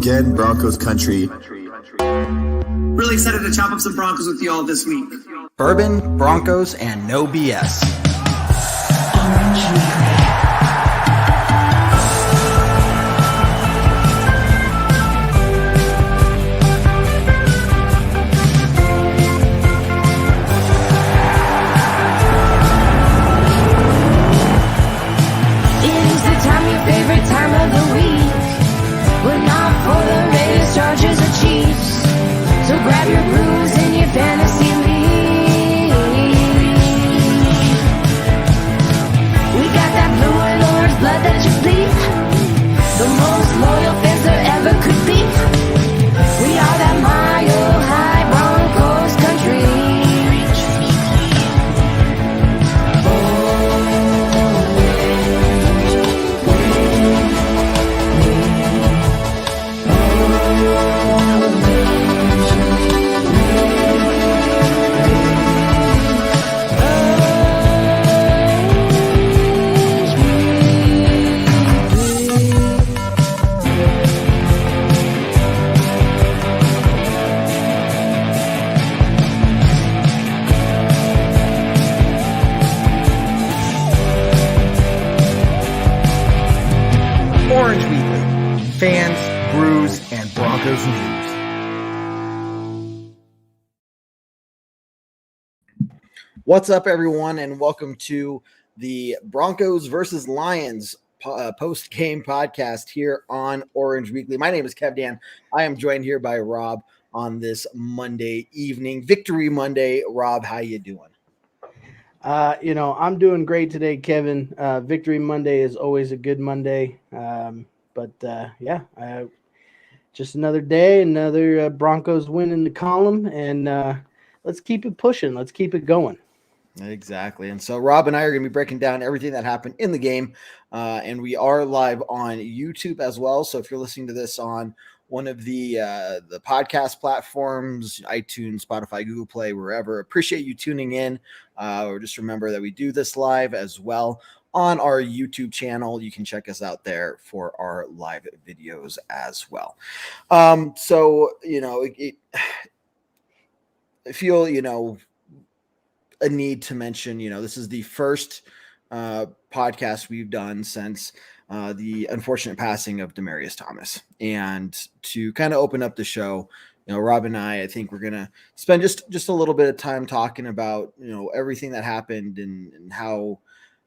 again, Broncos Country. Really excited to chop up some Broncos with you all this week. Bourbon, Broncos, and no BS. Favorite time of the week, but not for the Raiders, Chargers, or Chiefs. So grab your brews and your fantasy league. We got that blue and orange blood that you bleed. The most loyal fans there ever could be. We are that mile high Broncos country. Orange Weekly, fans, brews, and Broncos news. What's up, everyone, and welcome to the Broncos versus Lions post-game podcast here on Orange Weekly. My name is KevDan. I am joined here by Rob on this Monday evening, Victory Monday. Rob, how you doing? I'm doing great today, Kevin. Victory Monday is always a good Monday. Just another day, another Broncos win in the column, and let's keep it pushing. Let's keep it going. Exactly. And so Rob and I are going to be breaking down everything that happened in the game, and we are live on YouTube as well. So if you're listening to this on one of the podcast platforms, iTunes, Spotify, Google Play, wherever, appreciate you tuning in. Or just remember that we do this live as well on our YouTube channel. You can check us out there for our live videos as well. I feel, a need to mention, this is the first podcast we've done since the unfortunate passing of Demaryius Thomas. And to kind of open up the show, Rob and I think we're going to spend just a little bit of time talking about, everything that happened and how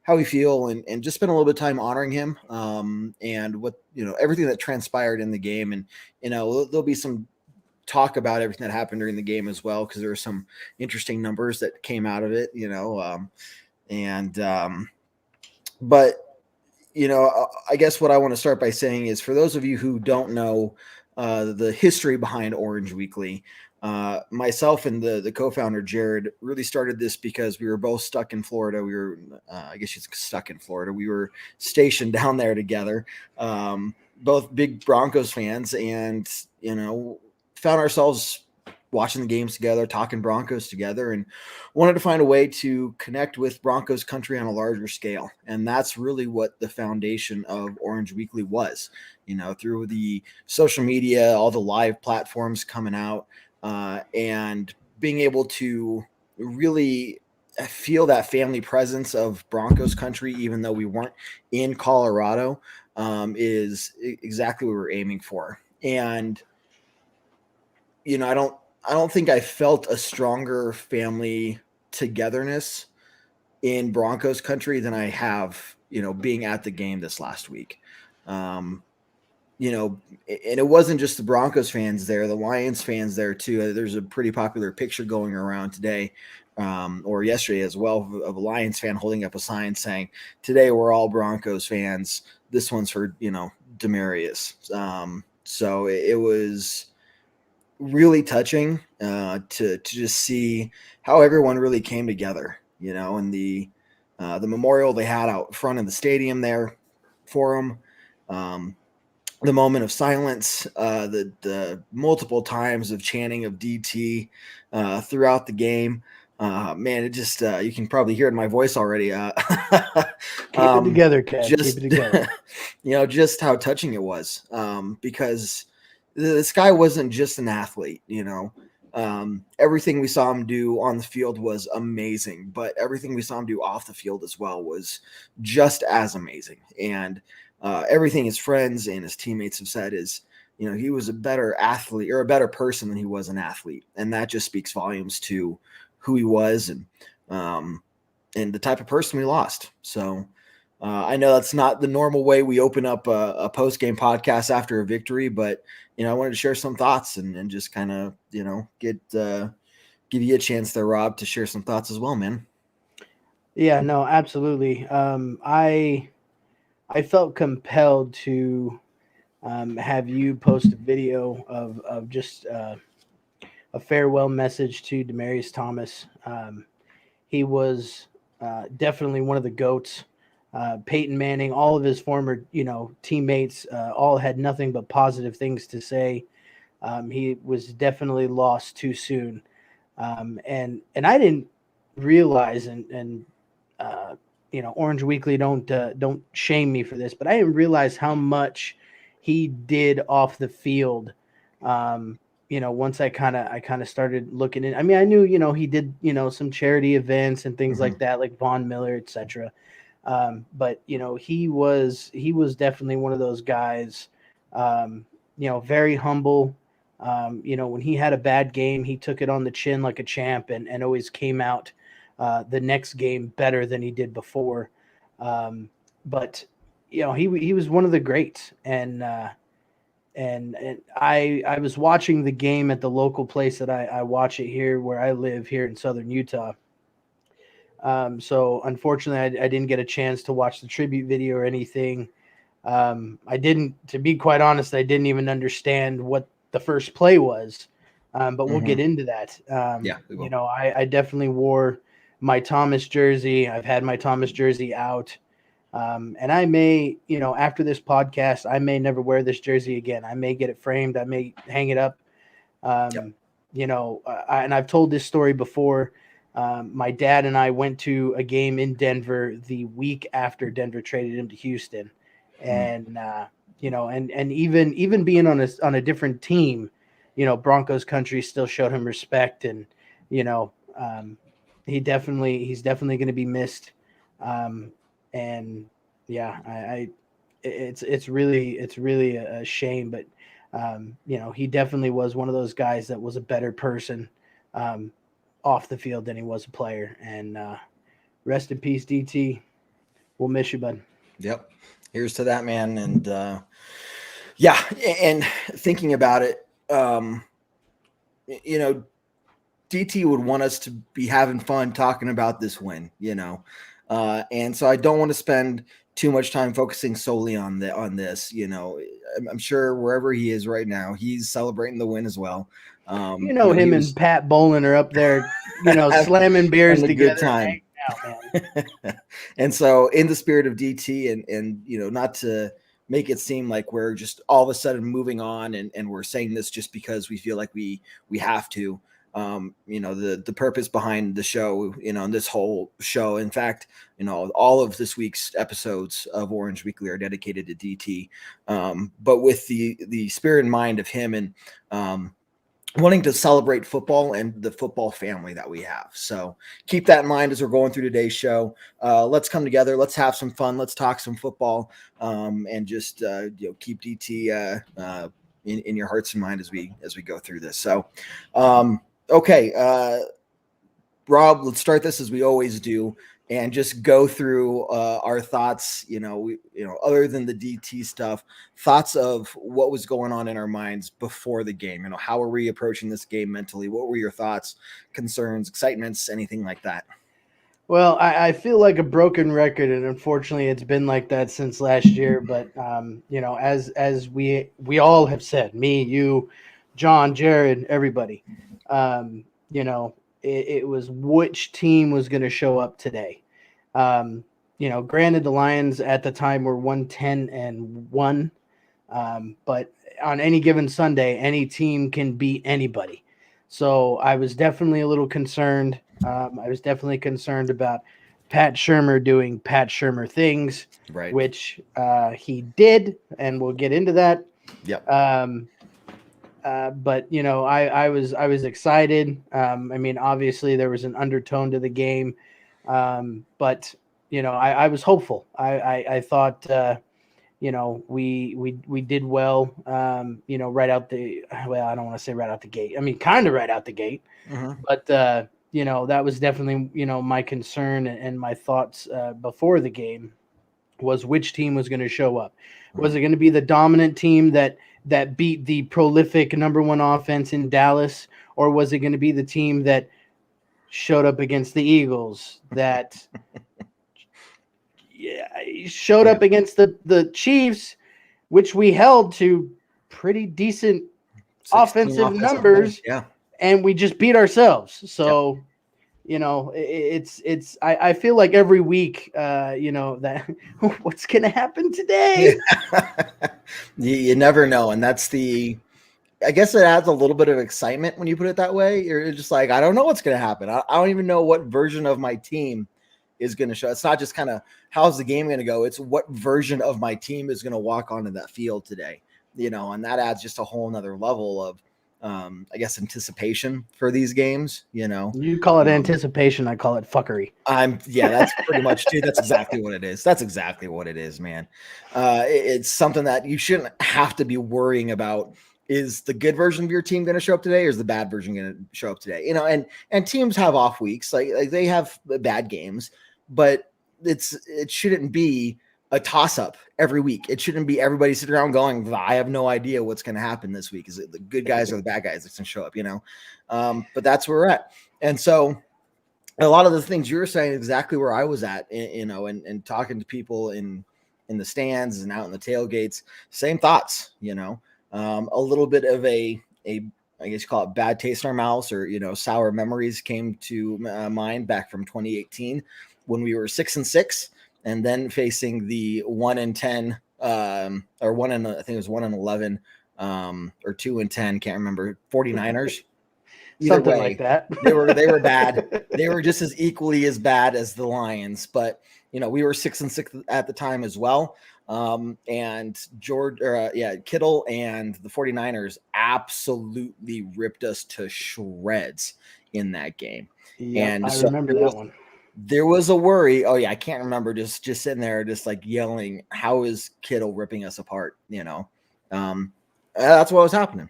we feel and just spend a little bit of time honoring him and what, everything that transpired in the game. And, there'll be some talk about everything that happened during the game as well, because there were some interesting numbers that came out of it, I guess what I want to start by saying is, for those of you who don't know the history behind Orange Weekly, myself and the co-founder Jared really started this because we were both stuck in Florida. We were, stuck in Florida. We were stationed down there together, both big Broncos fans, and found ourselves watching the games together, talking Broncos together, and wanted to find a way to connect with Broncos Country on a larger scale. And that's really what the foundation of Orange Weekly was, through the social media, all the live platforms coming out, and being able to really feel that family presence of Broncos Country, even though we weren't in Colorado, is exactly what we're aiming for. And, I don't think I felt a stronger family togetherness in Broncos Country than I have, being at the game this last week. And it wasn't just the Broncos fans there, the Lions fans there too. There's a pretty popular picture going around today or yesterday as well of a Lions fan holding up a sign saying, "Today we're all Broncos fans. This one's for, Demaryius." So it was really touching to just see how everyone really came together, and the memorial they had out front of the stadium there for him, the moment of silence, the multiple times of chanting of DT throughout the game. Man, it just you can probably hear it in my voice already. Keep it together, Kev. Just, Keep it together. Just how touching it was, because this guy wasn't just an athlete, everything we saw him do on the field was amazing, but everything we saw him do off the field as well was just as amazing. And everything his friends and his teammates have said is, he was a better athlete or a better person than he was an athlete. And that just speaks volumes to who he was and the type of person we lost. So I know that's not the normal way we open up a post-game podcast after a victory, but, I wanted to share some thoughts and just kind of, give you a chance there, Rob, to share some thoughts as well, man. Yeah, no, absolutely. I felt compelled to have you post a video of just a farewell message to Demaryius Thomas. He was definitely one of the GOATs. Peyton Manning, all of his former, teammates, all had nothing but positive things to say. He was definitely lost too soon. And I didn't realize, and Orange Weekly, don't shame me for this, but I didn't realize how much he did off the field. Once I kind of started looking in. I mean, I knew, he did, some charity events and things like that, like Von Miller, etc. But he was definitely one of those guys, very humble. When he had a bad game, he took it on the chin like a champ and always came out the next game better than he did before. But he was one of the greats. And I was watching the game at the local place that I watch it here, where I live here in Southern Utah. So unfortunately, I didn't get a chance to watch the tribute video or anything. I didn't, to be quite honest, I didn't even understand what the first play was. But we'll get into that. Yeah, we will. I definitely wore my Thomas jersey. I've had my Thomas jersey out. And I may, after this podcast, I may never wear this jersey again. I may get it framed. I may hang it up. And I've told this story before. My dad and I went to a game in Denver the week after Denver traded him to Houston. And, and even being on a different team, Broncos Country still showed him respect. And, he's definitely going to be missed. And yeah, it's really a shame, but, he definitely was one of those guys that was a better person, off the field than he was a player. And rest in peace, DT. We'll miss you, bud. Yep. Here's to that, man. And and thinking about it, DT would want us to be having fun talking about this win, and so I don't want to spend too much time focusing solely on this. I'm sure wherever he is right now, he's celebrating the win as well. Him and Pat Bolin are up there, slamming beers together. Good time. Out, And so, in the spirit of DT, and not to make it seem like we're just all of a sudden moving on, and we're saying this just because we feel like we have to. The purpose behind the show, and this whole show, in fact, all of this week's episodes of Orange Weekly are dedicated to DT. But with the spirit and mind of him and wanting to celebrate football and the football family that we have. So keep that in mind as we're going through today's show. Let's come together. Let's have some fun. Let's talk some football, and just keep DT in your hearts and mind as we go through this. So, okay, Rob, let's start this as we always do, and just go through our thoughts. Other than the DT stuff, thoughts of what was going on in our minds before the game. How are we approaching this game mentally? What were your thoughts, concerns, excitements, anything like that? Well, I feel like a broken record, and unfortunately, it's been like that since last year. But as we all have said, me, you, John, Jared, everybody, it was which team was going to show up today. Granted, the Lions at the time were 110-1, but on any given Sunday, any team can beat anybody. So I was definitely a little concerned. I was definitely concerned about Pat Shurmur doing Pat Shurmur things, right? Which he did, and we'll get into that. Yep. But I was excited. I mean, obviously there was an undertone to the game, but I was hopeful. I thought we did well. Right out the I don't want to say right out the gate. I mean, kind of right out the gate, but that was definitely my concern and my thoughts before the game was which team was going to show up. Was it going to be the dominant team that beat the prolific number one offense in Dallas, or was it going to be the team that showed up against the Eagles, that showed up against the Chiefs, which we held to pretty decent offensive numbers, and we just beat ourselves. So I feel like every week, that what's going to happen today? You never know. And I guess it adds a little bit of excitement when you put it that way. You're just like, I don't know what's going to happen. I don't even know what version of my team is going to show. It's not just kind of how's the game going to go. It's what version of my team is going to walk onto that field today, and that adds just a whole nother level of, I guess, anticipation for these games. You call it anticipation. I call it fuckery. That's pretty much, dude. That's exactly what it is. That's exactly what it is, man. It's something that you shouldn't have to be worrying about. Is the good version of your team going to show up today, or is the bad version going to show up today? And teams have off weeks, like they have bad games, but it shouldn't be a toss-up every week. It shouldn't be everybody sitting around going, I have no idea what's going to happen this week. Is it the good guys or the bad guys that's going to show up, but that's where we're at. And so a lot of the things you're saying is exactly where I was at, and talking to people in the stands and out in the tailgates, same thoughts, a little bit of a I guess you call it bad taste in our mouths, or, sour memories came to mind back from 2018 when we were 6-6. And then facing the 1-10, or 1-11, or 2-10, can't remember, 49ers. Something like that. they were bad. They were just as equally as bad as the Lions, but we were 6-6 at the time as well. And Kittle and the 49ers absolutely ripped us to shreds in that game. Yeah, and I remember that one. There was a worry. Oh yeah, I can't remember. Just sitting there, just like yelling, "How is Kittle ripping us apart?" That's what was happening.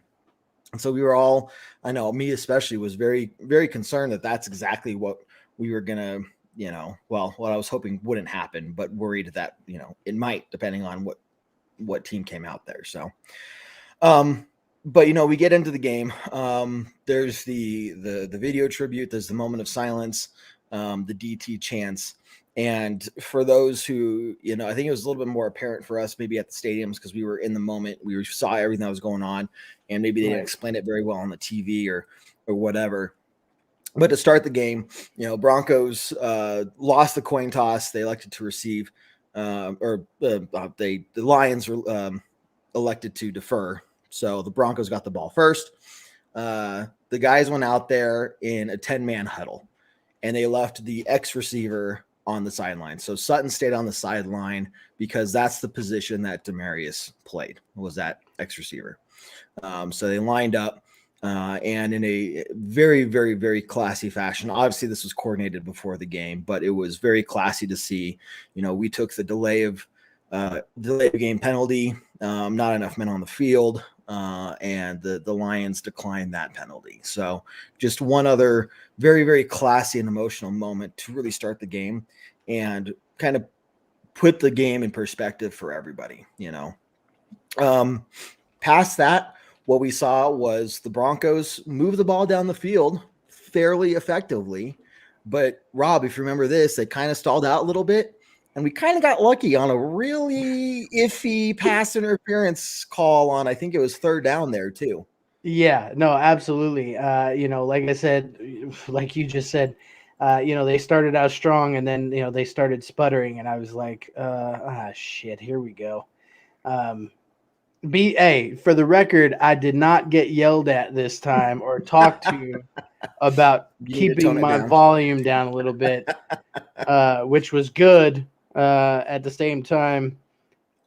And so we were all, I know me especially, was very, very concerned that that's exactly what we were gonna, what I was hoping wouldn't happen, but worried that it might, depending on what team came out there. So, but we get into the game. There's the video tribute. There's the moment of silence. The DT chants. And for those who, I think it was a little bit more apparent for us, maybe at the stadiums, because we were in the moment, we saw everything that was going on, and maybe they didn't explain it very well on the TV or whatever. But to start the game, Broncos lost the coin toss. They elected to receive, the Lions were elected to defer. So the Broncos got the ball first. The guys went out there in a 10-man huddle, and they left the X receiver on the sideline. So Sutton stayed on the sideline because that's the position that Demarius played, was that X receiver. So they lined up, and in a very, very, very classy fashion. Obviously, this was coordinated before the game, but it was very classy to see. We took the delay of game penalty, not enough men on the field, and the Lions declined that penalty. So just one other very, very classy and emotional moment to really start the game and kind of put the game in perspective for everybody. Past that, what we saw was the Broncos move the ball down the field fairly effectively. But Rob, if you remember this, they kind of stalled out a little bit. And we kind of got lucky on a really iffy pass interference call on, I think it was third down there too. Yeah, no, absolutely. Like I said, like you just said, they started out strong, and then, they started sputtering, and I was like, shit, here we go. For the record, I did not get yelled at this time or talked to about keeping my volume down a little bit, which was good. At the same time,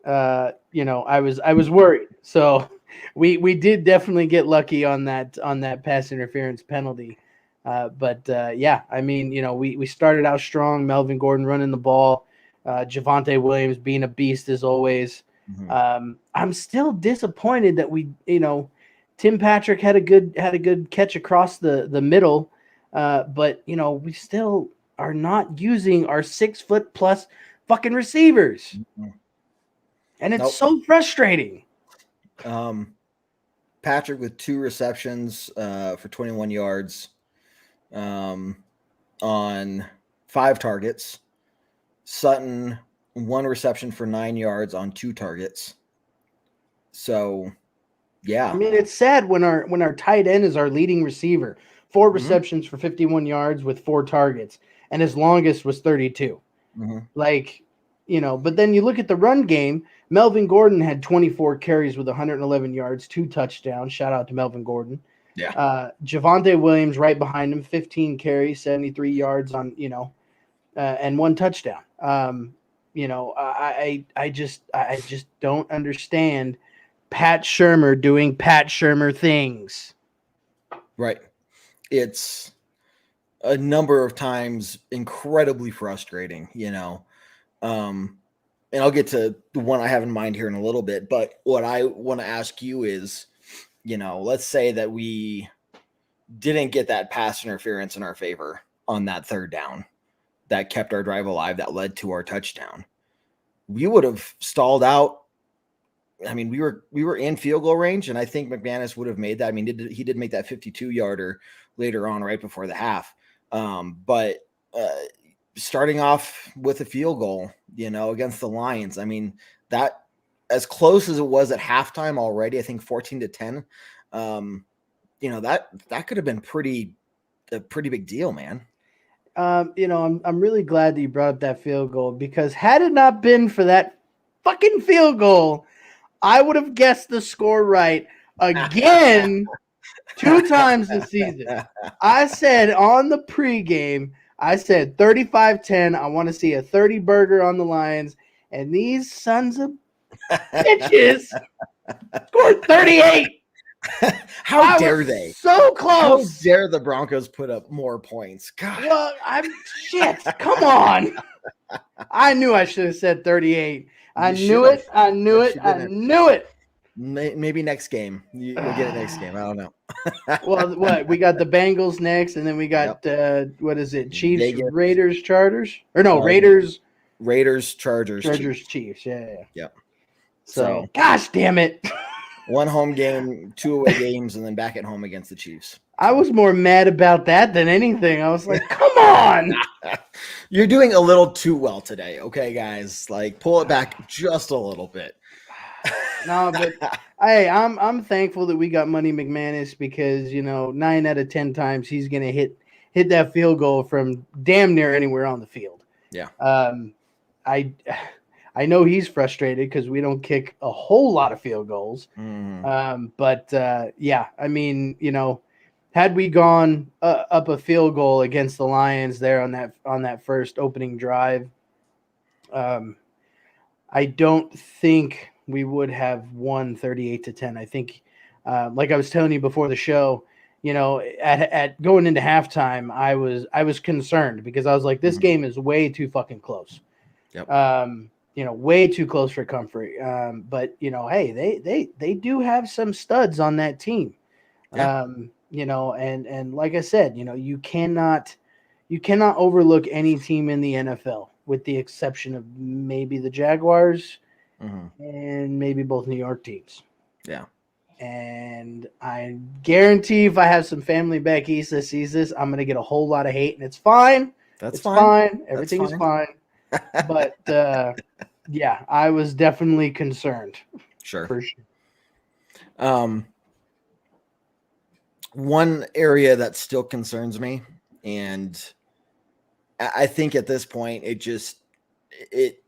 I was worried. So we did definitely get lucky on that pass interference penalty. But yeah, I mean, we started out strong. Melvin Gordon running the ball, Javonte Williams being a beast as always. Mhm. I'm still disappointed that Tim Patrick had a good catch across the middle, but we still are not using our 6-foot+ fucking receivers, Mhm. and it's Nope. so frustrating. Patrick with 2 receptions for 21 yards on 5 targets. Sutton 1 reception for 9 yards on 2 targets. So, yeah. I mean, it's sad when our tight end is our leading receiver. 4 Mhm. receptions for 51 yards with 4 targets, and his longest was 32. Mhm. But then you look at the run game. Melvin Gordon had 24 carries with 111 yards, 2 touchdowns. Shout out to Melvin Gordon. Yeah. Javonte Williams right behind him, 15 carries, 73 yards on, and 1 touchdown. I just don't understand Pat Shurmur doing Pat Shurmur things. Right. It's a number of times incredibly frustrating, and I'll get to the one I have in mind here in a little bit. But what I want to ask you is, let's say that we didn't get that pass interference in our favor on that 3rd down that kept our drive alive, that led to our touchdown. We would have stalled out. I mean, we were in field goal range, and I think McManus would have made that. I mean, he did make that 52-yarder later on, right before the half. But starting off with a field goal, against the Lions, I mean, that as close as it was at halftime already, I think 14-10. That could have been a pretty big deal, man. I'm really glad that you brought up that field goal, because had it not been for that fucking field goal, I would have guessed the score right again 2 times this season. I said on the pregame, I said 35-10. I want to see a 30 burger on the Lions, and these sons of bitches scored 38. How dare they? So close. How dare the Broncos put up more points? God. Well, shit. Come on. I knew I should have said 38. I knew it. Maybe next game. You'll get it next game. I don't know. Well, what? We got the Bengals next, and then we got, what is it? Chiefs, Vegas. Raiders, Chargers? Or no, Raiders. Chargers, Chiefs. Yeah. Yep. So, gosh damn it. 1 home game, 2 away games, and then back at home against the Chiefs. I was more mad about that than anything. I was like, come on. You're doing a little too well today, okay, guys? Like, pull it back just a little bit. No, but hey, I'm thankful that we got Money McManus, because 9 out of 10 times he's gonna hit that field goal from damn near anywhere on the field. Yeah. I know he's frustrated because we don't kick a whole lot of field goals. But yeah, I mean, had we gone up a field goal against the Lions there on that first opening drive, I don't think we would have won 38-10. I think, like I was telling you before the show, at going into halftime, I was concerned, because I was like, this game is way too fucking close. Yep. Way too close for comfort. But hey, they do have some studs on that team. Yeah. And like I said, you cannot overlook any team in the NFL, with the exception of maybe the Jaguars and maybe both New York teams. Yeah. And I guarantee if I have some family back east that sees this, I'm going to get a whole lot of hate, and it's fine. That's it's fine. Everything's fine. But yeah, I was definitely concerned. Sure. For sure. One area that still concerns me, and I think at this point it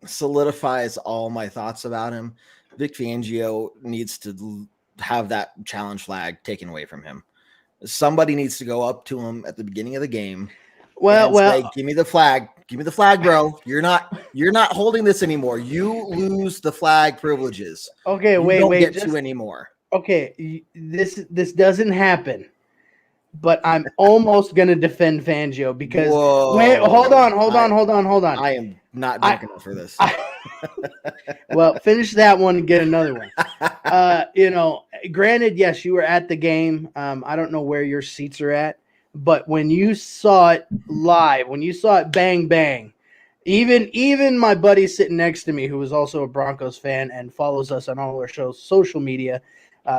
solidifies all my thoughts about him. Vic Fangio needs to have that challenge flag taken away from him. Somebody needs to go up to him at the beginning of the game. Well, say, give me the flag. Give me the flag, bro. You're not holding this anymore. You lose the flag privileges. Okay, you don't wait. get to anymore. okay, this doesn't happen, but I'm almost gonna defend Fangio because wait, hold on. I am not drunk enough for this. Well, finish that one and get another one. Granted, yes, you were at the game. I don't know where your seats are at, but when you saw it live, when you saw it bang bang, even my buddy sitting next to me, who was also a Broncos fan and follows us on all our shows, social media.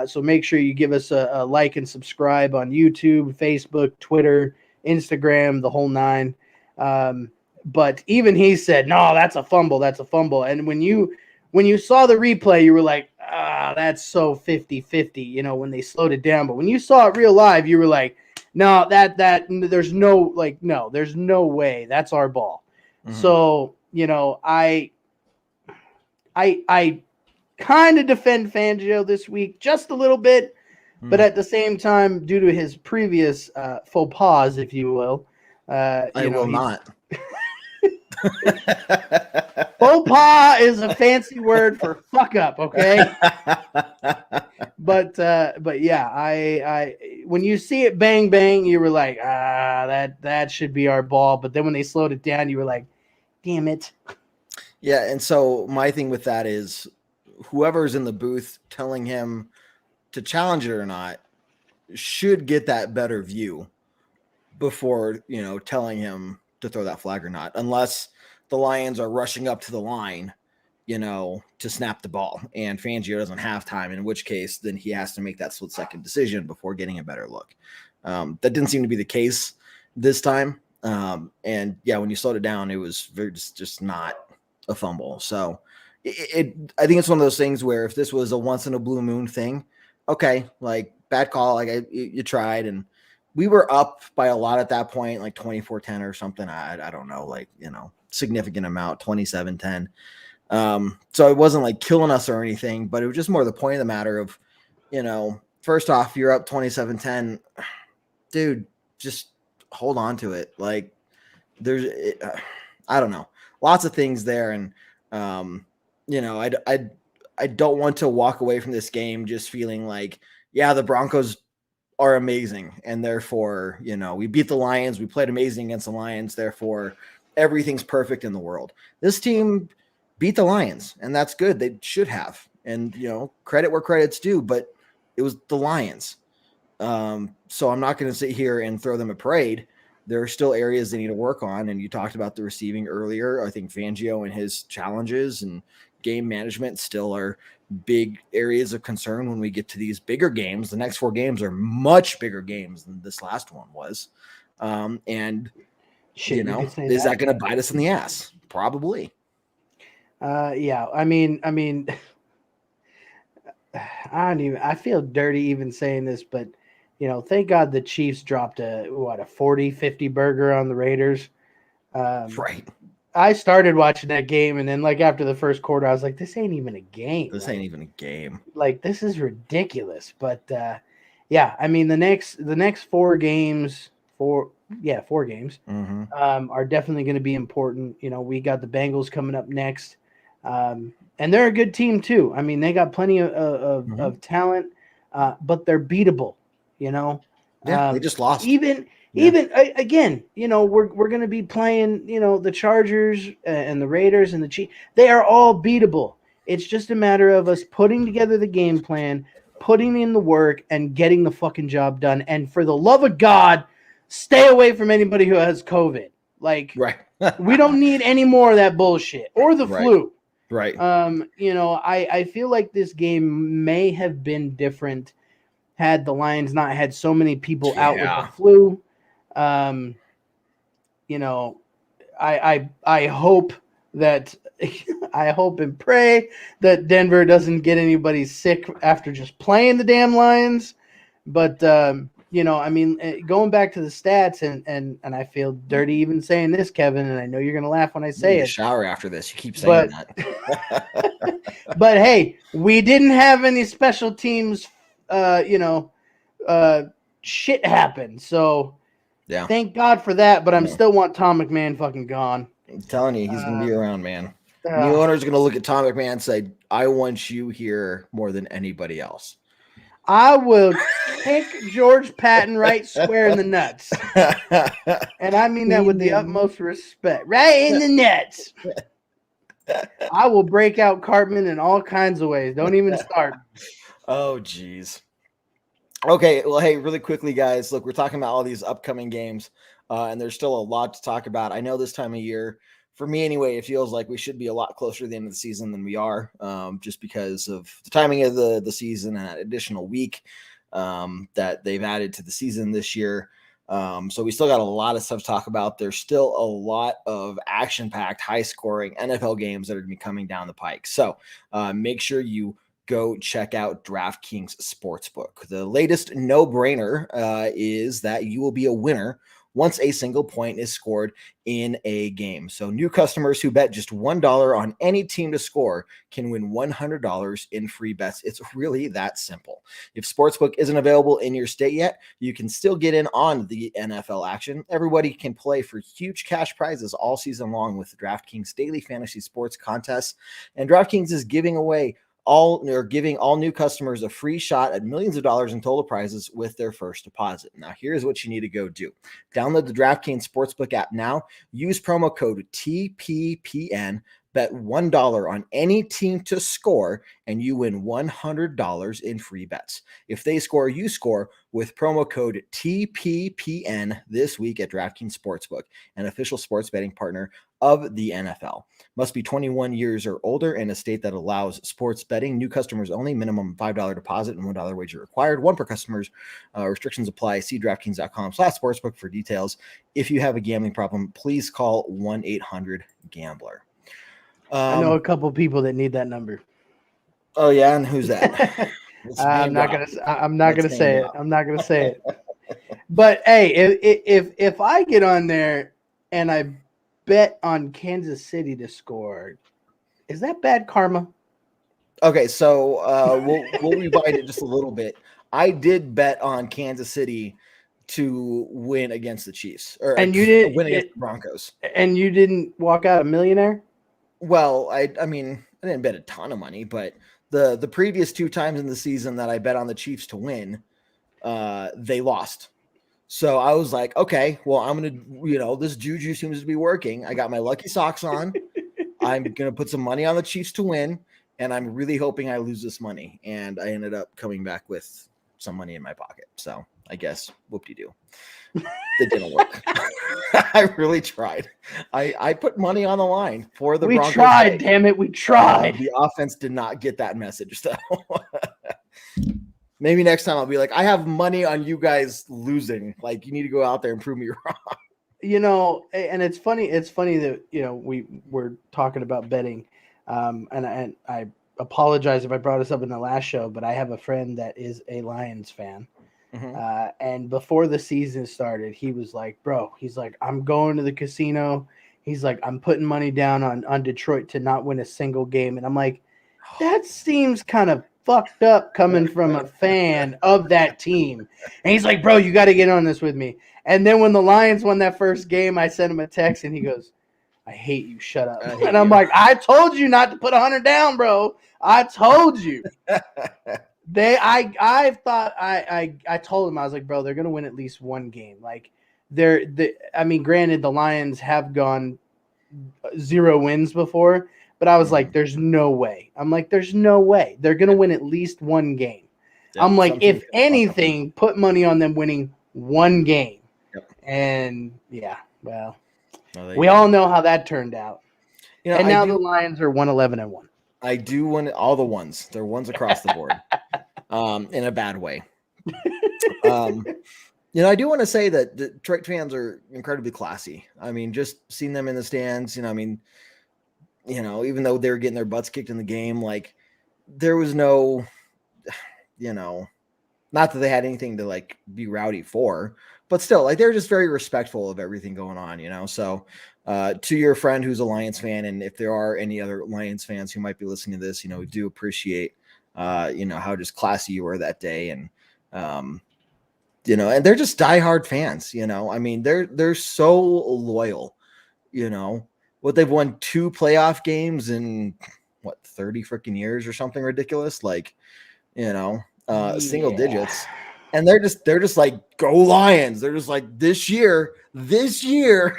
So make sure you give us a like and subscribe on YouTube, Facebook, Twitter, Instagram, the whole nine. But even he said, no, that's a fumble. That's a fumble. And when you saw the replay, you were like, that's so 50-50, when they slowed it down. But when you saw it real live, you were like, no, there's no way. That's our ball. Mm-hmm. So, I kind of defend Fangio this week just a little bit, but at the same time, due to his previous faux pas, if you will, I will not. Faux pas is a fancy word for fuck up, okay? But yeah, I when you see it bang bang, you were like, that should be our ball. But then when they slowed it down, you were like, damn it. Yeah, and so my thing with that is whoever's in the booth telling him to challenge it or not should get that better view before, telling him to throw that flag or not, unless the Lions are rushing up to the line, to snap the ball and Fangio doesn't have time, in which case then he has to make that split second decision before getting a better look. That didn't seem to be the case this time. And yeah, when you slowed it down, it was very just not a fumble. So I think it's one of those things where if this was a once in a blue moon thing, okay, like bad call, like you tried, and we were up by a lot at that point, like 24-10 or something. I don't know, like, significant amount, 27-10. So it wasn't like killing us or anything, but it was just more the point of the matter of, first off, you're up 27-10, dude, just hold on to it. Like I don't know, lots of things there. And, I don't want to walk away from this game just feeling like, yeah, the Broncos are amazing. And therefore, we beat the Lions. We played amazing against the Lions. Therefore, everything's perfect in the world. This team beat the Lions, and that's good. They should have. And, credit where credit's due, but it was the Lions. So I'm not going to sit here and throw them a parade. There are still areas they need to work on. And you talked about the receiving earlier. I think Fangio and his challenges and game management still are big areas of concern when we get to these bigger games. The next 4 games are much bigger games than this last one was. And is that going to bite us in the ass? Probably. Yeah. I mean, I feel dirty even saying this, but thank God the Chiefs dropped a 40-50 burger on the Raiders. Right. I started watching that game, and then like after the first quarter, I was like, "This ain't even a game. This ain't even a game. Like this is ridiculous." But yeah, I mean the next 4 games, 4 games, are definitely going to be important. We got the Bengals coming up next, and they're a good team too. I mean, they got plenty of talent, but they're beatable. They just lost. Even again, we're going to be playing, the Chargers and the Raiders and the Chiefs. They are all beatable. It's just a matter of us putting together the game plan, putting in the work, and getting the fucking job done. And for the love of God, stay away from anybody who has COVID. Like, right. We don't need any more of that bullshit or the flu. Right. I feel like this game may have been different had the Lions not had so many people out with the flu. I hope that I hope and pray that Denver doesn't get anybody sick after just playing the damn Lions. But going back to the stats, and I feel dirty even saying this, Kevin, and I know you're gonna laugh when I say it. Shower after this, you keep saying that. But hey, we didn't have any special teams, shit happen. So yeah, thank God for that. But I'm still want Tom McMahon fucking gone. I'm telling you, he's gonna be around, man. New owner's gonna look at Tom McMahon and say, "I want you here more than anybody else." I will kick George Patton right square in the nuts. And I mean that with the utmost respect. Right in the nuts. I will break out Cartman in all kinds of ways. Don't even start. Oh, geez. Okay, well, hey, really quickly, guys. Look, we're talking about all these upcoming games, and there's still a lot to talk about. I know this time of year, for me anyway, it feels like we should be a lot closer to the end of the season than we are, just because of the timing of the season and that additional week that they've added to the season this year. So we still got a lot of stuff to talk about. There's still a lot of action-packed, high-scoring NFL games that are going to be coming down the pike. So make sure you go check out DraftKings Sportsbook. The latest no-brainer is that you will be a winner once a single point is scored in a game. So new customers who bet just $1 on any team to score can win $100 in free bets. It's really that simple. If Sportsbook isn't available in your state yet, you can still get in on the NFL action. Everybody can play for huge cash prizes all season long with DraftKings daily fantasy sports contests. And DraftKings is giving all new customers a free shot at millions of dollars in total prizes with their first deposit. Now, here's what you need to go do. Download the DraftKings Sportsbook app now. Use promo code TPPN. Bet $1 on any team to score, and you win $100 in free bets. If they score, you score with promo code TPPN this week at DraftKings Sportsbook, an official sports betting partner of the NFL. Must be 21 years or older in a state that allows sports betting. New customers only. Minimum $5 deposit and $1 wager required. One per customers. Restrictions apply. See DraftKings.com/sportsbook for details. If you have a gambling problem, please call 1-800-GAMBLER. I know a couple people that need that number. Oh yeah, and who's that? I'm not gonna say it. I'm not gonna say it. But hey, if I get on there and I bet on Kansas City to score, is that bad karma? Okay, so we'll revise it just a little bit. I did bet on Kansas City to win against the Chiefs, and you didn't win against the Broncos, and you didn't walk out a millionaire. Well, I mean, I didn't bet a ton of money, but the previous 2 times in the season that I bet on the Chiefs to win, they lost. So I was like, okay, well, I'm going to, this juju seems to be working. I got my lucky socks on. I'm going to put some money on the Chiefs to win, and I'm really hoping I lose this money. And I ended up coming back with some money in my pocket. So I guess whoop-de-doo. It didn't work. I really tried. I put money on the line for the Broncos. We tried, damn it. We tried. The offense did not get that message, though. Maybe next time I'll be like, I have money on you guys losing. Like, you need to go out there and prove me wrong. And it's funny that, we're talking about betting. And I apologize if I brought this up in the last show, but I have a friend that is a Lions fan. Mm-hmm. And before the season started, he was like, bro, he's like, I'm going to the casino. He's like, I'm putting money down on Detroit to not win a single game. And I'm like, that seems kind of fucked up coming from a fan of that team. And he's like, bro, you got to get on this with me. And then when the Lions won that first game, I sent him a text and he goes, I hate you. Shut up. And I'm like, I told you not to put 100 down, bro. I told you. I told him, I was like, bro, they're gonna win at least one game. Like, granted, the Lions have gone 0 wins before, but I was like, there's no way. I'm like, there's no way they're gonna win at least one game. Yep. I'm like, if anything, put money on them winning one game. Yep. And yeah, well, we all know how that turned out. And now the Lions are 1-11-1. I do want all the ones. They're ones across the board. In a bad way. I do want to say that Detroit fans are incredibly classy. I mean, just seeing them in the stands, even though they were getting their butts kicked in the game, like, there was no, not that they had anything to like be rowdy for, but still, like, they're just very respectful of everything going on, So to your friend who's a Lions fan, and if there are any other Lions fans who might be listening to this, we do appreciate how just classy you were that day. And, and they're just diehard fans, I mean, they're so loyal, what they've won 2 playoff games in 30 freaking years or something ridiculous. Like, single digits, and they're just like, go Lions. They're just like, this year. Detroit,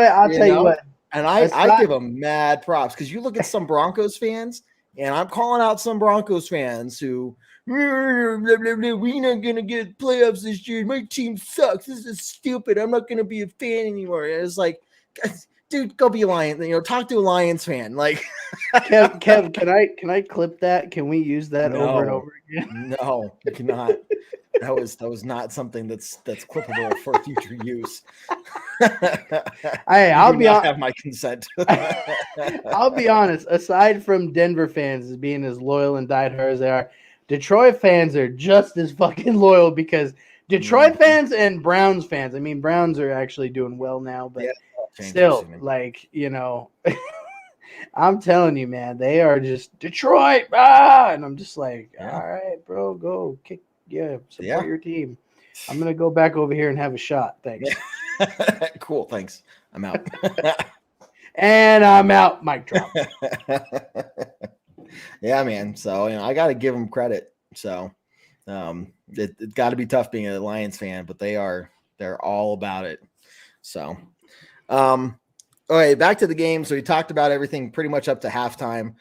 I'll tell you what. And I give them mad props, because you look at some Broncos fans, and I'm calling out some Broncos fans who, we're not going to get playoffs this year. My team sucks. This is stupid. I'm not going to be a fan anymore. And it's like, dude, go be a Lion. Talk to a Lions fan. Like, Kev, can I clip that? Can we use that over and over again? No, you cannot. That was not something that's clippable for future use. I'll be honest. Have my consent. I'll be honest. Aside from Denver fans as being as loyal and diehard as they are, Detroit fans are just as fucking loyal, because Detroit fans and Browns fans. I mean, Browns are actually doing well now, but still, like, I'm telling you, man, they are just Detroit, and I'm just like, all right, bro, go kick, support your team. I'm gonna go back over here and have a shot. Thanks. Cool, thanks. I'm out. And I'm out. Mic drop. Yeah, man. So I got to give them credit. So it's got to be tough being a Lions fan, but they're all about it. So, all right, back to the game. So we talked about everything pretty much up to halftime.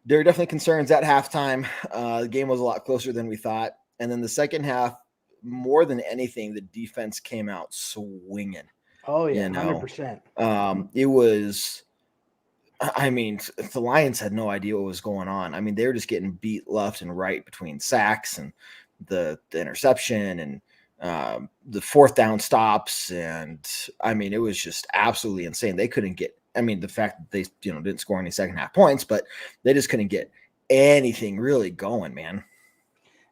There were definitely concerns at halftime. The game was a lot closer than we thought. And then the second half, more than anything, the defense came out swinging. Oh, yeah, 100%. It was, I mean, the Lions had no idea what was going on. I mean, they were just getting beat left and right between sacks and the interception and the fourth down stops. And I mean, it was just absolutely insane. They couldn't get, I mean, the fact that they, didn't score any second half points, but they just couldn't get anything really going, man.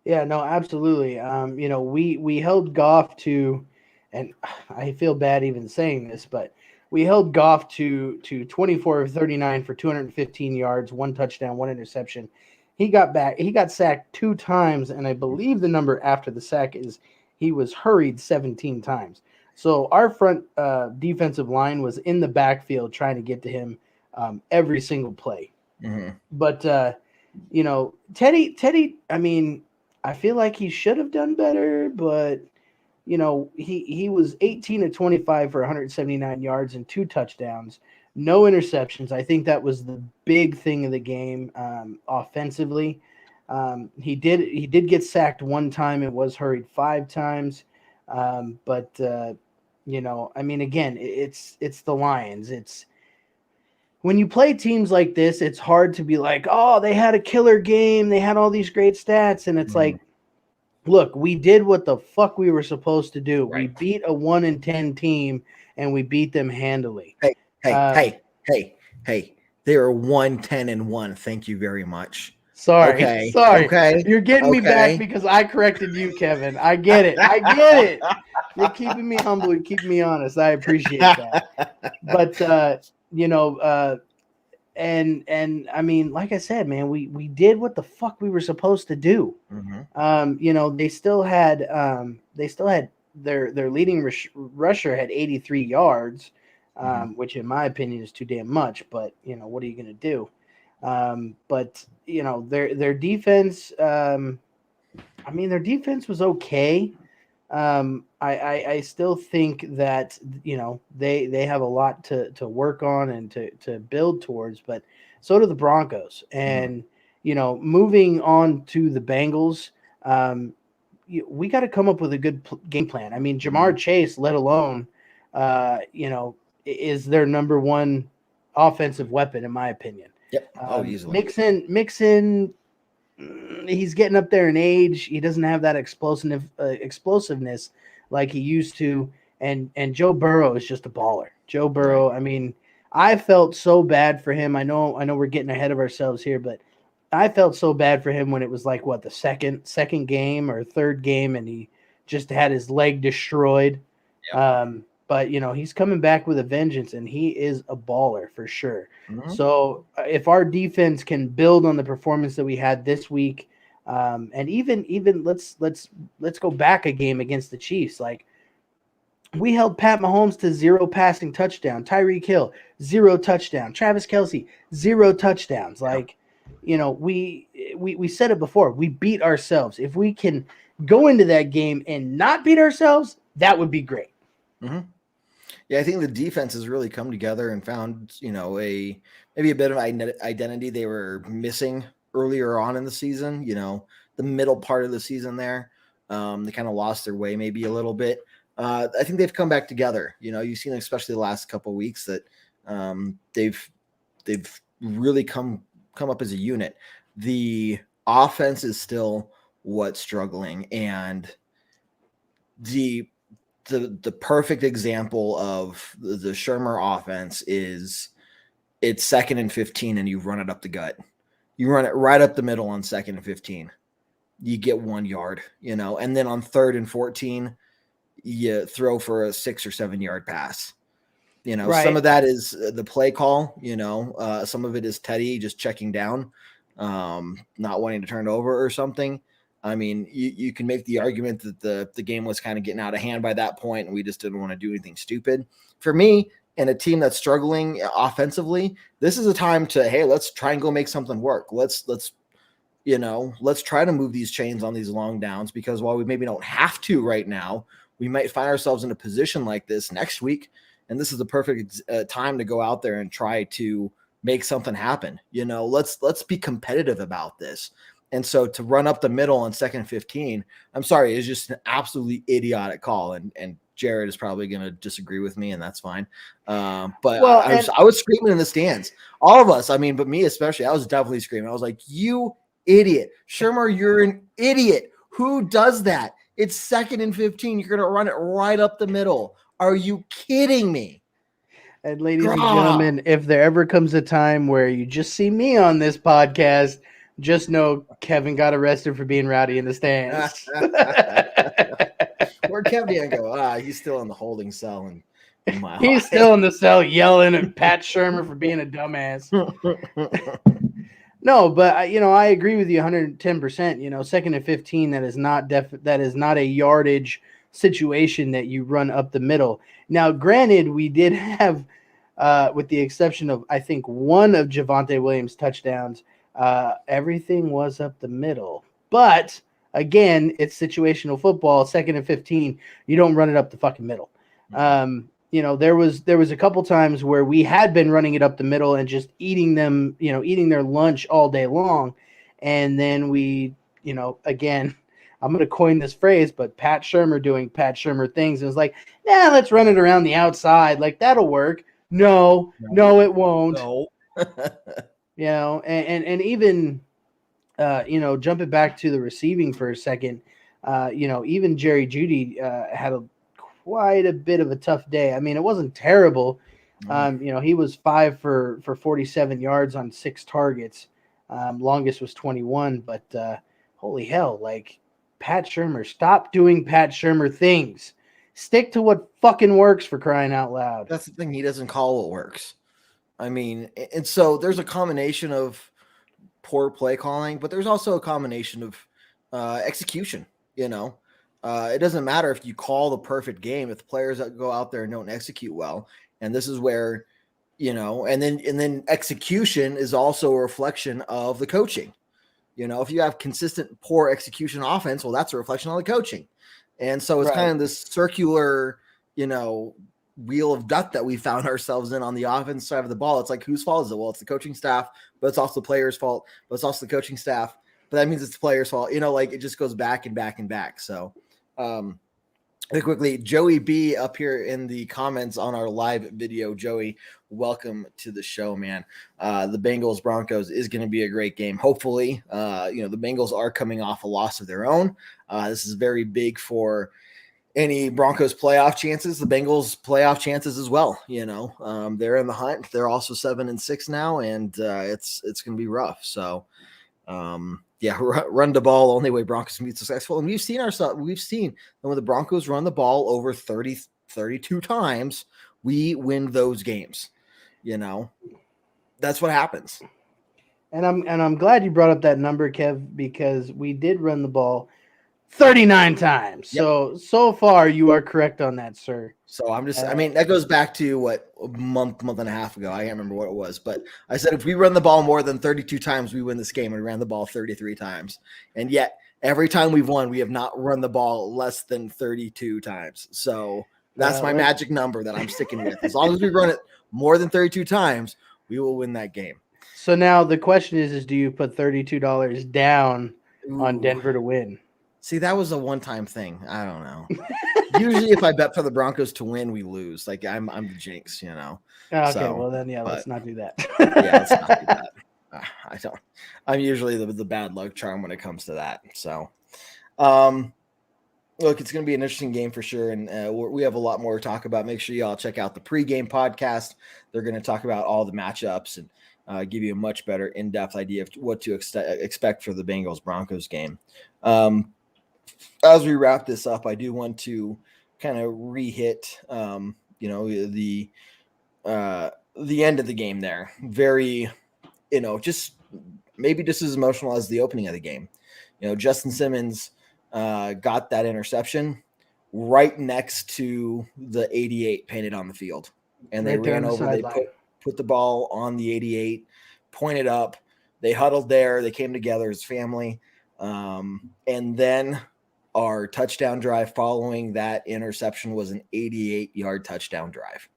Yeah, no, absolutely. We held Goff to, and I feel bad even saying this, but we held Goff to 24 of 39 for 215 yards, 1 touchdown, 1 interception. He got sacked 2 times, and I believe the number after the sack is he was hurried 17 times. So our front defensive line was in the backfield trying to get to him every single play. Mm-hmm. But Teddy, I mean, I feel like he should have done better, but he was 18 of 25 for 179 yards and 2 touchdowns, no interceptions. I think that was the big thing of the game offensively. He did get sacked 1 time. It was hurried 5 times. But I mean, again, it's the Lions. It's when you play teams like this, it's hard to be like, oh, they had a killer game. They had all these great stats. And it's like, look, we did what the fuck we were supposed to do. Right. We beat a 1-10 team, and we beat them handily. Hey. They are 1-10-1. Thank you very much. Sorry. Okay. You're getting me back because I corrected you, Kevin. I get it. You're keeping me humble. You're keeping me honest. I appreciate that. But, and I mean, like I said, man, we did what the fuck we were supposed to do. Mm-hmm. They still had their leading rusher had 83 yards, which in my opinion is too damn much, but what are you going to do? But their defense, their defense was okay. I still think that they have a lot to work on and to build towards, but so do the Broncos. And moving on to the Bengals, we got to come up with a good game plan. I mean, Jamar Chase, let alone is their number one offensive weapon in my opinion. Yep. Easily. Mixon. He's getting up there in age. He doesn't have that explosiveness like he used to. And Joe Burrow is just a baller. Joe Burrow. I mean, I felt so bad for him. I know we're getting ahead of ourselves here, but I felt so bad for him when it was like the second game or third game, and he just had his leg destroyed. Yep. But he's coming back with a vengeance, and he is a baller for sure. Mm-hmm. So if our defense can build on the performance that we had this week, and even let's go back a game against the Chiefs. Like, we held Pat Mahomes to 0 passing touchdown, Tyreek Hill 0 touchdown, Travis Kelce 0 touchdowns. Like, we said it before. We beat ourselves. If we can go into that game and not beat ourselves, that would be great. Mm-hmm. Yeah, I think the defense has really come together and found, maybe a bit of identity they were missing earlier on in the season. The middle part of the season there, they kind of lost their way maybe a little bit. I think they've come back together. You've seen, especially the last couple of weeks, that they've really come up as a unit. The offense is still what's struggling, and the perfect example of the Shermer offense is it's 2nd and 15 and you run it up the gut. You run it right up the middle on 2nd and 15. You get 1 yard, and then on 3rd and 14, you throw for a 6 or 7 yard pass. Right. Some of that is the play call, some of it is Teddy just checking down, not wanting to turn it over or something. I mean, you can make the argument that the game was kind of getting out of hand by that point, and we just didn't want to do anything stupid. For me, and a team that's struggling offensively, this is a time to, hey, let's try and go make something work. Let's try to move these chains on these long downs, because while we maybe don't have to right now, we might find ourselves in a position like this next week, and this is the perfect time to go out there and try to make something happen. Let's be competitive about this. And so to run up the middle on 2nd and 15, I'm sorry, it's just an absolutely idiotic call. And Jared is probably going to disagree with me, and that's fine. But I was screaming in the stands. All of us, but me especially, I was definitely screaming. I was like, you idiot. Shermer, you're an idiot. Who does that? It's 2nd and 15. You're going to run it right up the middle. Are you kidding me? And ladies and gentlemen, if there ever comes a time where you just see me on this podcast, just know Kevin got arrested for being rowdy in the stands. Where'd KevDan go? He's still in the holding cell. In my He's still in the cell yelling at Pat Shermer for being a dumbass. No, but I agree with you 110%. 2nd and 15, that is not a yardage situation that you run up the middle. Now, granted, we did have, with the exception of, I think, one of Javonte Williams' touchdowns, everything was up the middle. But again, it's situational football. 2nd and 15, you don't run it up the fucking middle. There was a couple times where we had been running it up the middle and just eating their lunch all day long. And then we, again, I'm going to coin this phrase, but Pat Shermer doing Pat Shermer things. It was like, let's run it around the outside. Like, that'll work. No, it won't. No. And even, jumping back to the receiving for a second, even Jerry Jeudy had quite a bit of a tough day. It wasn't terrible. He was 5 for 47 yards on 6 targets. Longest was 21, but holy hell, like, Pat Shermer, stop doing Pat Shermer things. Stick to what fucking works, for crying out loud. That's the thing. He doesn't call what works. And so there's a combination of poor play calling, but there's also a combination of execution. It doesn't matter if you call the perfect game if the players that go out there and don't execute well. And this is where, and then execution is also a reflection of the coaching. If you have consistent poor execution offense, well, that's a reflection on the coaching. And so it's kind of this circular, wheel of death that we found ourselves in on the offense side of the ball. It's like, whose fault is it? Well, it's the coaching staff, but it's also the players' fault, but it's also the coaching staff. But that means it's the players' fault. It just goes back and back and back. So really quickly, Joey B up here in the comments on our live video. Joey, welcome to the show, man. The Bengals Broncos is going to be a great game. Hopefully, the Bengals are coming off a loss of their own. This is very big for any Broncos playoff chances, the Bengals playoff chances as well. They're in the hunt. They're also 7-6 now, and it's going to be rough. So, run the ball, only way Broncos can be successful. And we've seen when the Broncos run the ball over 30, 32 times, we win those games. That's what happens. And I'm glad you brought up that number, Kev, because we did run the ball 39 times. Yep. So far you are correct on that, sir. So I mean, that goes back to what, a month and a half ago. I can't remember what it was, but I said if we run the ball more than 32 times, we win this game. And we ran the ball 33 times. And yet every time we've won, we have not run the ball less than 32 times. So that's my magic number that I'm sticking with. As long as we run it more than 32 times, we will win that game. So now the question is do you put $32 down on Denver to win? See, that was a one-time thing. I don't know. Usually if I bet for the Broncos to win, we lose. Like I'm the jinx, you know. Okay, so, well then, let's not do that. Let's not do that. I'm usually the bad luck charm when it comes to that. So, look, it's going to be an interesting game for sure. And we have a lot more to talk about. Make sure you all check out the pregame podcast. They're going to talk about all the matchups and give you a much better in-depth idea of what to expect for the Bengals-Broncos game. As we wrap this up, I do want to kind of re-hit, the end of the game there. Very, just maybe just as emotional as the opening of the game. Justin Simmons got that interception right next to the 88 painted on the field. And they ran over, they put the ball on the 88, pointed up. They huddled there. They came together as family. And then our touchdown drive following that interception was an 88-yard touchdown drive.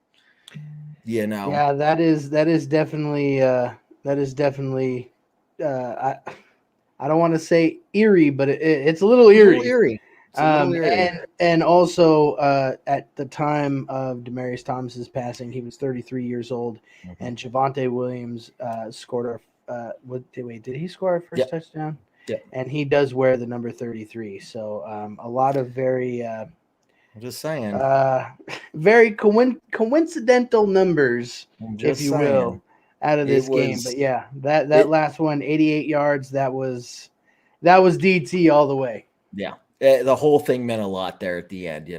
Yeah, that is definitely I don't want to say eerie, but it's a little eerie. And also at the time of Demaryius Thomas's passing, he was 33 years old, and Javonte Williams scored did he score our first touchdown? Yeah, and he does wear the number 33. So a lot of very I'm just saying very coincidental numbers, if you will, out of this game. But yeah, that last one, 88 yards, that was DT all the way. Yeah. The whole thing meant a lot there at the end,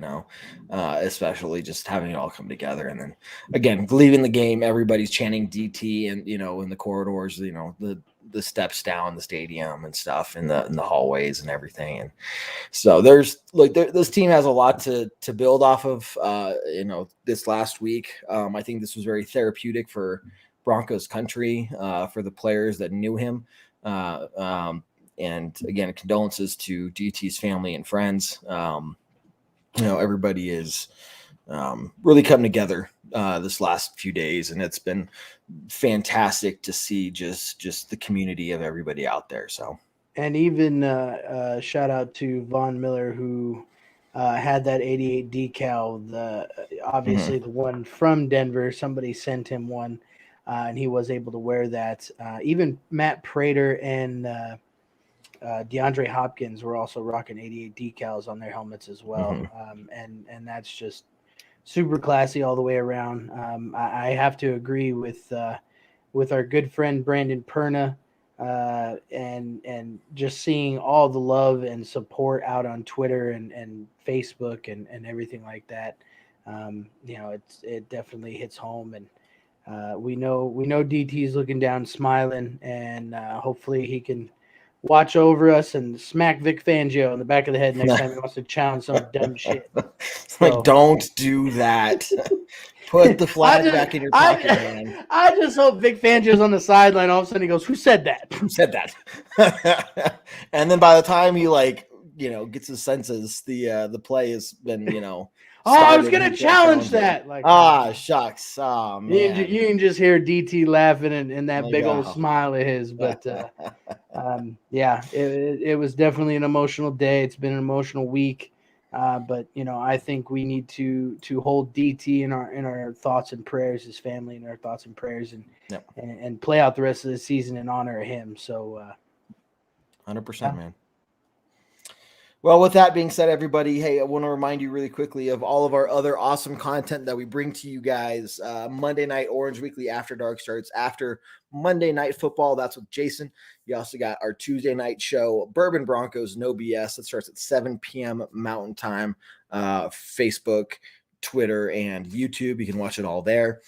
especially just having it all come together. And then again, leaving the game, everybody's chanting DT and, in the corridors, the steps down the stadium and stuff in the hallways and everything. And so this team has a lot to build off of, this last week. I think this was very therapeutic for Broncos Country, for the players that knew him. And again, condolences to DT's family and friends. Everybody is really come together this last few days, and it's been fantastic to see just the community of everybody out there. So, and even shout out to Von Miller, who had that 88 decal. Obviously the one from Denver. Somebody sent him one, and he was able to wear that. Even Matt Prater and DeAndre Hopkins were also rocking 88 decals on their helmets as well. And that's just super classy all the way around. I have to agree with our good friend Brandon Perna, and just seeing all the love and support out on Twitter and Facebook and everything like that. It definitely hits home, and we know DT's looking down smiling, and hopefully he can watch over us and smack Vic Fangio in the back of the head next time he wants to challenge some dumb shit. Don't do that. Put the flag back in your pocket, man. I just hope Vic Fangio's on the sideline. All of a sudden he goes, "Who said that? Who said that?" And then by the time he gets his senses, the play has been I was gonna challenge that. Shucks. Oh man. You can just hear DT laughing and that big old smile of his. But it was definitely an emotional day. It's been an emotional week. But I think we need to hold DT in our thoughts and prayers, his family in our thoughts and prayers, and play out the rest of the season in honor of him. So 100%, man. Well, with that being said, everybody, hey, I want to remind you really quickly of all of our other awesome content that we bring to you guys. Monday night Orange Weekly After Dark starts after Monday Night Football. That's with Jason. You also got our Tuesday night show, Bourbon Broncos, No BS. That starts at 7 p.m. Mountain Time, Facebook, Twitter, and YouTube. You can watch it all there.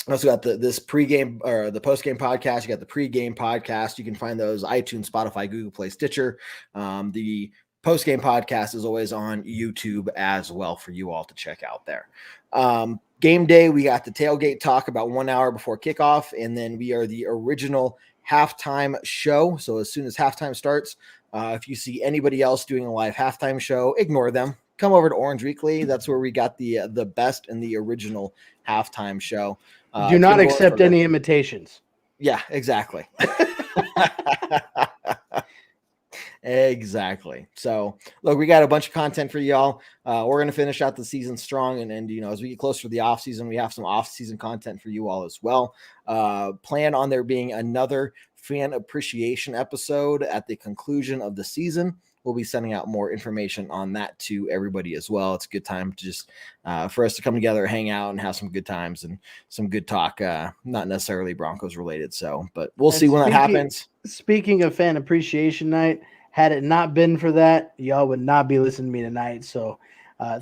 Also got this pregame or the postgame podcast. You got the pregame podcast. You can find those iTunes, Spotify, Google Play, Stitcher. The postgame podcast is always on YouTube as well for you all to check out there. Game day, we got the tailgate talk about 1 hour before kickoff, and then we are the original halftime show. So as soon as halftime starts, if you see anybody else doing a live halftime show, ignore them. Come over to Orange Weekly. That's where we got the best and the original halftime show. Do not accept any imitations. Yeah, exactly. Exactly. So look, we got a bunch of content for y'all. We're going to finish out the season strong. And, you know, as we get closer to the off season, we have some off season content for you all as well. Plan on there being another fan appreciation episode at the conclusion of the season. We'll be sending out more information on that to everybody as well. It's a good time to just for us to come together, hang out, and have some good times and some good talk. Not necessarily Broncos related, but we'll see when that happens. Speaking of fan appreciation night, had it not been for that, y'all would not be listening to me tonight. So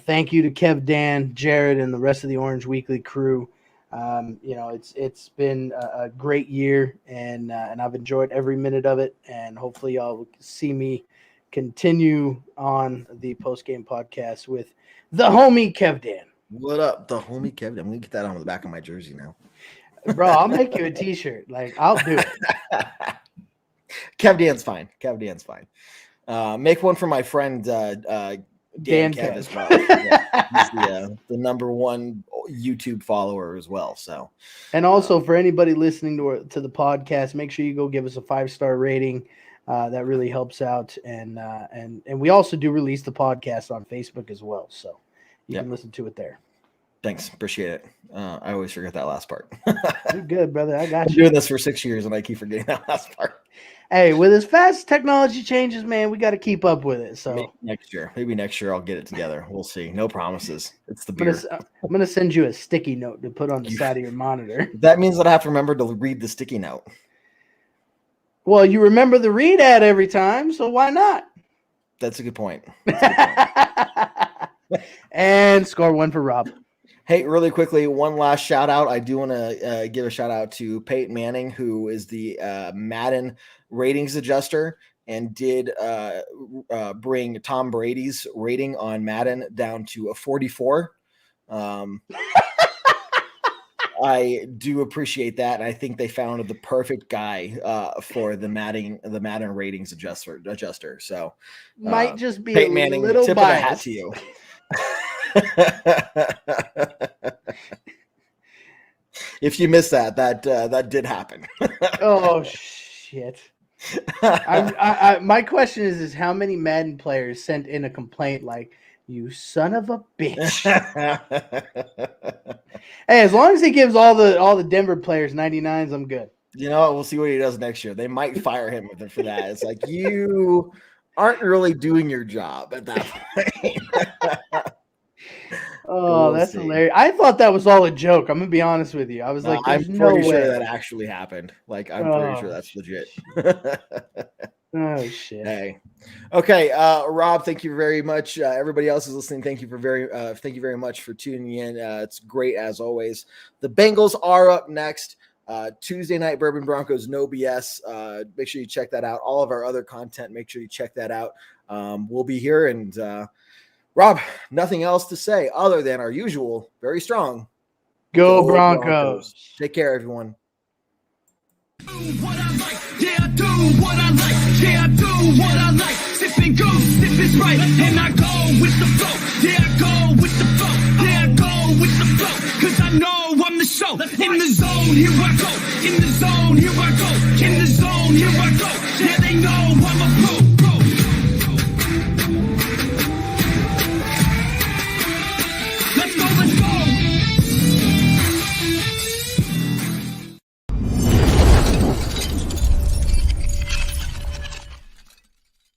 thank you to KevDan, Jared, and the rest of the Orange Weekly crew. You know, it's been a great year, and I've enjoyed every minute of it. And hopefully y'all will see me continue on the post-game podcast with the homie KevDan. What up, the homie KevDan? I'm gonna get that on the back of my jersey now. Bro, I'll make you a t-shirt. Like, I'll do it. KevDan's fine. KevDan's fine. Make one for my friend Dan Kev as well. Yeah, he's the number one YouTube follower as well. So, and also for anybody listening to the podcast, make sure you go give us a 5-star rating. That really helps out, and we also do release the podcast on Facebook as well, so you can listen to it there. Thanks, appreciate it. I always forget that last part. You're good, brother. I got you. I'm doing this for 6 years, and I keep forgetting that last part. Hey, with as fast as technology changes, man, we got to keep up with it. So maybe next year I'll get it together. We'll see. No promises. It's the beer. I'm gonna send you a sticky note to put on the side of your monitor. That means that I have to remember to read the sticky note. Well, you remember the read ad every time, so why not? That's a good point. And score one for Rob. Hey, really quickly, one last shout out. I do want to give a shout out to Peyton Manning, who is the Madden ratings adjuster and did bring Tom Brady's rating on Madden down to a 44. I do appreciate that. And I think they found the perfect guy for the Madden ratings adjuster. So might just be Peyton a Manning, little tip biased. of the hat to you. If you missed that did happen. Oh shit. My question is how many Madden players sent in a complaint like, you son of a bitch? Hey, as long as he gives all the Denver players 99s, I'm good. You know, we'll see what he does next year. They might fire him for that. It's like, you aren't really doing your job at that point. Oh, that's hilarious. I thought that was all a joke. I'm gonna be honest with you. I was like, I'm pretty sure that actually happened. Like, I'm pretty sure that's legit. Oh shit. Hey. Okay, Rob, thank you very much. Everybody else is listening. Thank you very much for tuning in. It's great as always. The Bengals are up next. Tuesday night Bourbon Broncos, no BS. Make sure you check that out. All of our other content, make sure you check that out. We'll be here, and Rob, nothing else to say other than our usual, very strong. Go Broncos. Take care, everyone. What I like, yeah, I do what I like, yeah, I do what I like. Sipping goose, if it's right, and I go with the flow, yeah, I go with the flow, yeah, I go with the flow, cause I know I'm the show. In the zone, here I go, in the zone, here I go, in the zone, here I go, yeah, they know I'm a pro.